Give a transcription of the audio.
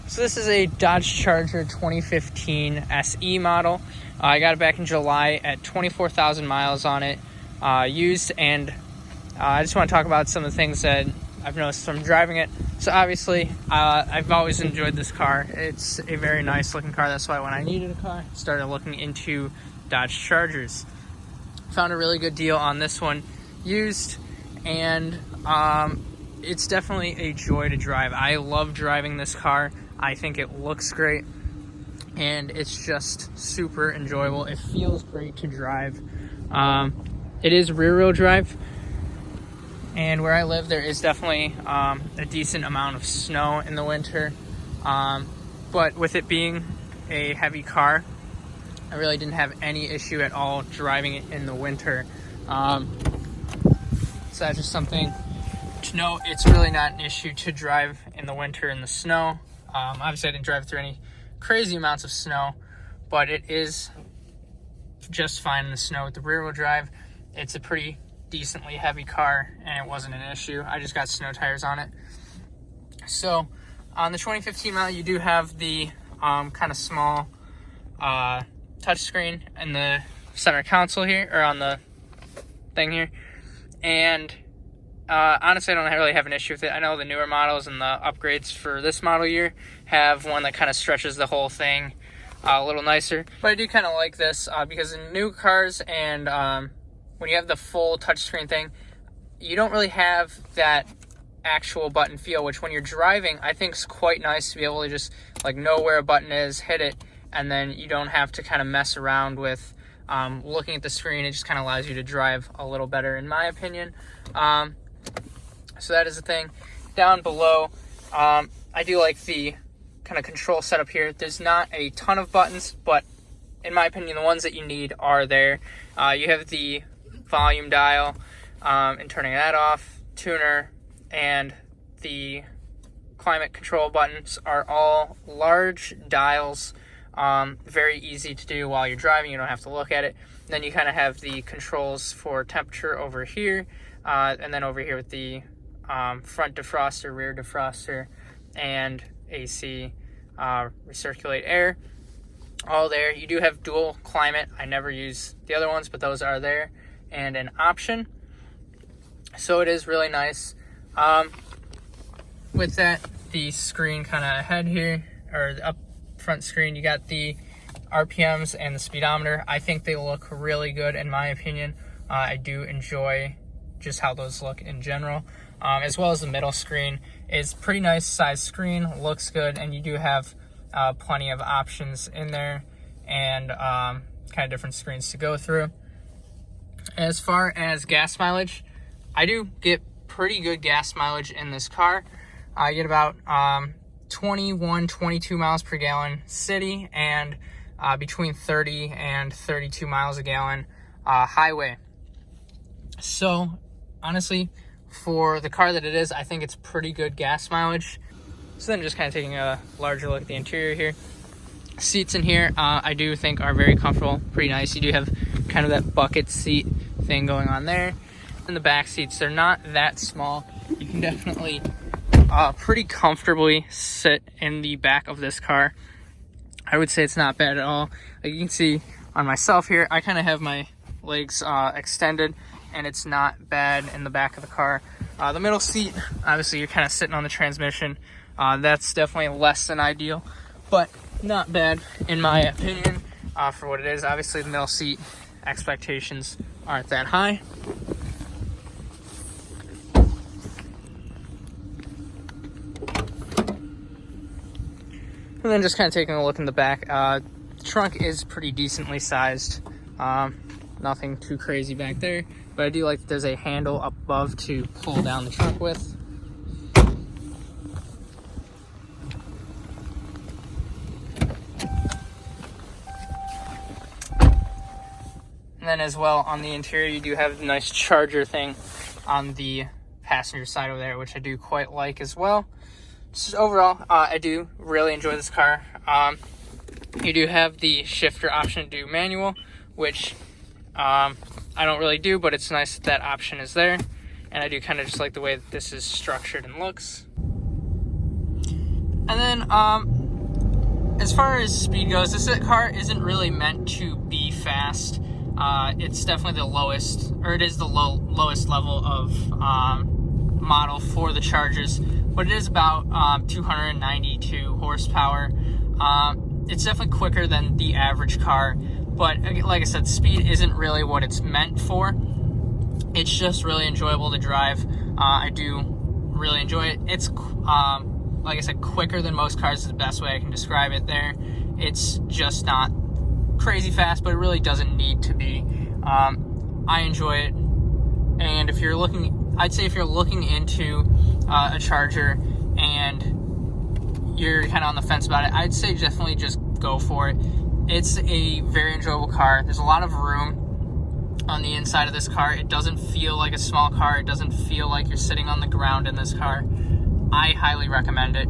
So this is a Dodge Charger 2015 SE model. I got it back in July at 24,000 miles on it, used, and I just want to talk about some of the things that I've noticed from driving it. So obviously, I've always enjoyed this car. It's a very nice looking car. That's why when I needed a car, I started looking into Dodge Chargers. Found a really good deal on this one, used, and it's definitely a joy to drive. I love driving this car. I think it looks great, and it's just super enjoyable. It feels great to drive. It is rear-wheel drive, and where I live, there is definitely a decent amount of snow in the winter. But with it being a heavy car, I really didn't have any issue at all driving it in the winter. So that's just something to note. It's really not an issue to drive in the winter in the snow. Obviously, I didn't drive through any crazy amounts of snow, but it is just fine in the snow with the rear-wheel drive. It's a pretty decently heavy car, and it wasn't an issue. I just got snow tires on it. So on the 2015 model, you do have the kind of small touchscreen in the center console here, or on the thing here, and honestly, I don't really have an issue with it. I know the newer models and the upgrades for this model year have one that kind of stretches the whole thing a little nicer. But I do kind of like this because in new cars and when you have the full touchscreen thing, you don't really have that actual button feel, which when you're driving, I think is quite nice to be able to just like know where a button is, hit it, and then you don't have to kind of mess around with looking at the screen. It just kind of allows you to drive a little better, in my opinion. So that is the thing. Down below, I do like the kind of control setup here. There's not a ton of buttons, but in my opinion, the ones that you need are there. You have the volume dial and turning that off, tuner, and the climate control buttons are all large dials. Very easy to do while you're driving. You don't have to look at it. And then you kind of have the controls for temperature over here, and then over here with the front defroster, rear defroster, and AC, recirculate air, all there. You do have dual climate. I never use the other ones, but those are there, and an option. So it is really nice. With that, the screen kind of ahead here, or the up front screen, you got the RPMs and the speedometer. I think they look really good, in my opinion. I do enjoy just how those look in general, as well as the middle screen is pretty nice size screen, looks good, and you do have plenty of options in there and kind of different screens to go through. As far as gas mileage, I do get pretty good gas mileage in this car. I get about 22 miles per gallon city, and between 30 and 32 miles a gallon highway. So honestly, for the car that it is, I think it's pretty good gas mileage. So then just kind of taking a larger look at the interior here. Seats in here, I do think are very comfortable, pretty nice. You do have kind of that bucket seat thing going on there. And the back seats, they're not that small. You can definitely pretty comfortably sit in the back of this car. I would say it's not bad at all. Like you can see on myself here, I kind of have my legs extended, and it's not bad in the back of the car. The middle seat, obviously you're kind of sitting on the transmission. That's definitely less than ideal, but not bad in my opinion for what it is. Obviously the middle seat expectations aren't that high. And then just kind of taking a look in the back, the trunk is pretty decently sized. Nothing too crazy back there, but I do like that there's a handle up above to pull down the trunk with. And then as well on the interior, you do have a nice charger thing on the passenger side over there, which I do quite like as well. So overall, I do really enjoy this car. You do have the shifter option to do manual, which I don't really do, but it's nice that that option is there. And I do kind of just like the way that this is structured and looks. And then as far as speed goes, this car isn't really meant to be fast. It's definitely the lowest, or it is the lowest level of model for the Chargers, but it is about 292 horsepower. It's definitely quicker than the average car, but like I said, speed isn't really what it's meant for. It's just really enjoyable to drive. I do really enjoy it. It's like I said, quicker than most cars is the best way I can describe it there. It's just not crazy fast, but it really doesn't need to be. I enjoy it, and if you're looking, I'd say if you're looking into a Charger and you're kind of on the fence about it, I'd say definitely just go for it. It's a very enjoyable car. There's a lot of room on the inside of this car. It doesn't feel like a small car. It doesn't feel like you're sitting on the ground in this car. I highly recommend it.